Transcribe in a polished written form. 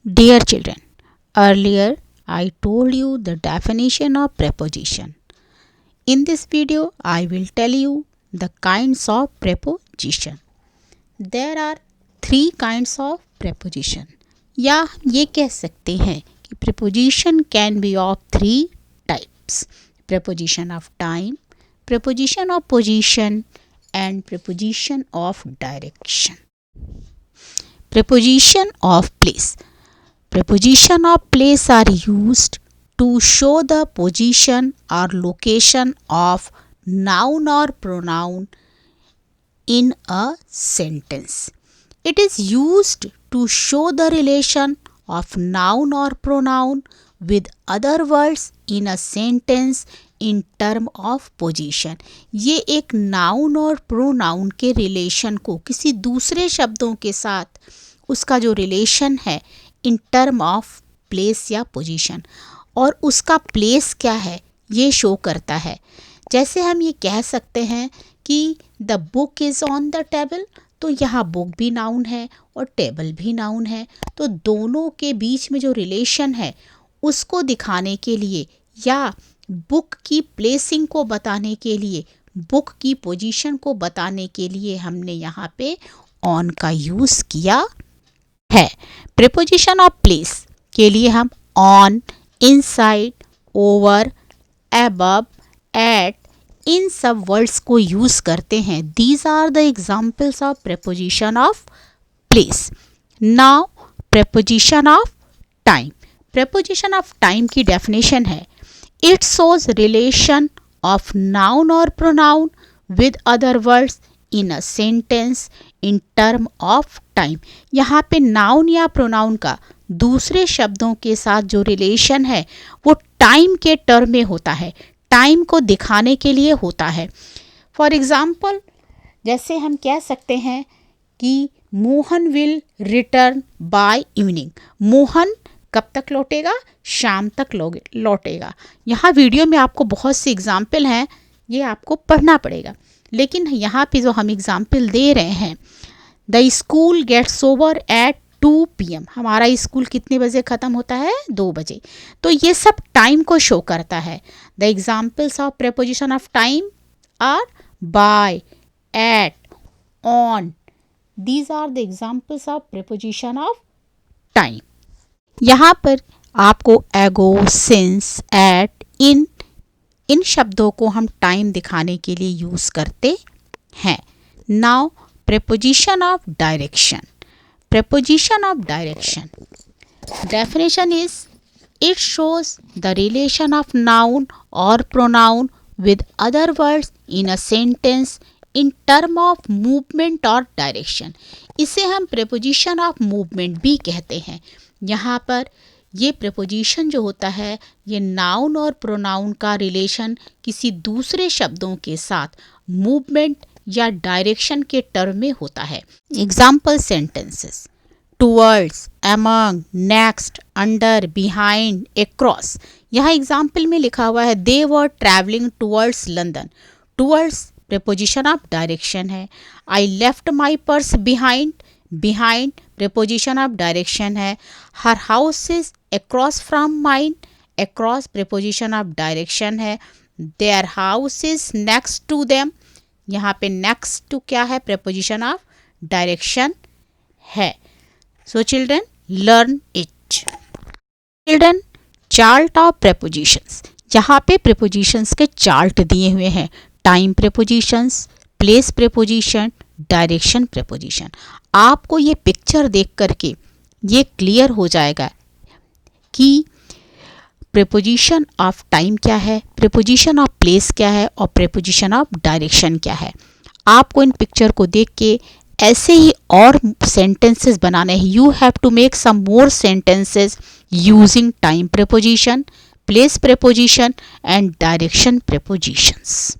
Dear children, earlier I told you the definition of preposition. In this video, I will tell you the kinds of preposition. There are three kinds of preposition. या ये कह सकते हैं कि preposition can be of three types. Preposition of time, preposition of position and preposition of direction. Preposition of place. Preposition of place are used to show the position or location of noun or pronoun in a sentence. It is used to show the relation of noun or pronoun with other words in a sentence in term of position. ये एक noun और pronoun के relation को किसी दूसरे शब्दों के साथ उसका जो relation है इन टर्म ऑफ प्लेस या पोजीशन और उसका प्लेस क्या है ये शो करता है. जैसे हम ये कह सकते हैं कि the book is on the table, तो यहाँ बुक भी नाउन है और टेबल भी नाउन है, तो दोनों के बीच में जो रिलेशन है उसको दिखाने के लिए या बुक की प्लेसिंग को बताने के लिए, बुक की पोजीशन को बताने के लिए हमने यहाँ पे ऑन का यूज़ किया है. प्रीपोजिशन ऑफ प्लेस के लिए हम on, inside, over, above, at in सब वर्ड्स को यूज करते हैं. These are the examples of preposition of place. Now preposition of time. Preposition of time की डेफिनेशन है it shows relation of noun और pronoun with other words in a sentence in term of time. यहाँ पे noun या pronoun का दूसरे शब्दों के साथ जो रिलेशन है वो टाइम के टर्म में होता है, टाइम को दिखाने के लिए होता है. फॉर एग्जाम्पल जैसे हम कह सकते हैं कि Mohan will return by evening. Mohan कब तक लौटेगा? शाम तक लौटेगा. यहाँ वीडियो में आपको बहुत सी एग्जाम्पल हैं, ये आपको पढ़ना पड़ेगा, लेकिन यहाँ पे जो हम एग्जाम्पल दे रहे हैं the school gets over at 2 PM. हमारा स्कूल कितने बजे ख़त्म होता है? 2 बजे. तो ये सब टाइम को शो करता है. The examples of preposition of time are by, at, on. These are the examples of preposition of time. यहाँ पर आपको एगो, सिंस, एट, इन शब्दों को हम टाइम दिखाने के लिए यूज़ करते हैं. Now preposition of direction. Preposition of direction definition is it shows the relation of noun or pronoun with other words in a sentence in term of movement or direction. इसे हम preposition of movement भी कहते हैं. यहाँ पर ये preposition जो होता है ये नाउन और प्रोनाउन का रिलेशन किसी दूसरे शब्दों के साथ मूवमेंट या डायरेक्शन के टर्म में होता है. Example sentences towards, among, next, under, behind, across. यहाँ एग्जाम्पल में लिखा हुआ है they were travelling towards London. Towards preposition of direction है. I left my purse behind. Behind preposition of direction है. Her house is across from mine. Across preposition of direction है. Their house is next to them. यहाँ पे next to क्या है? Preposition of direction है. So children learn it. Children chart of prepositions. यहाँ पे prepositions के चार्ट दिए हुए हैं. Time prepositions, place preposition, direction preposition. आपको ये पिक्चर देख करके ये क्लियर हो जाएगा कि प्रीपोजिशन ऑफ टाइम क्या है, प्रीपोजिशन ऑफ प्लेस क्या है और प्रीपोजिशन ऑफ डायरेक्शन क्या है. आपको इन पिक्चर को देख के ऐसे ही और सेंटेंसेस बनाने हैं. You have to make some more sentences using time preposition, place preposition and direction prepositions.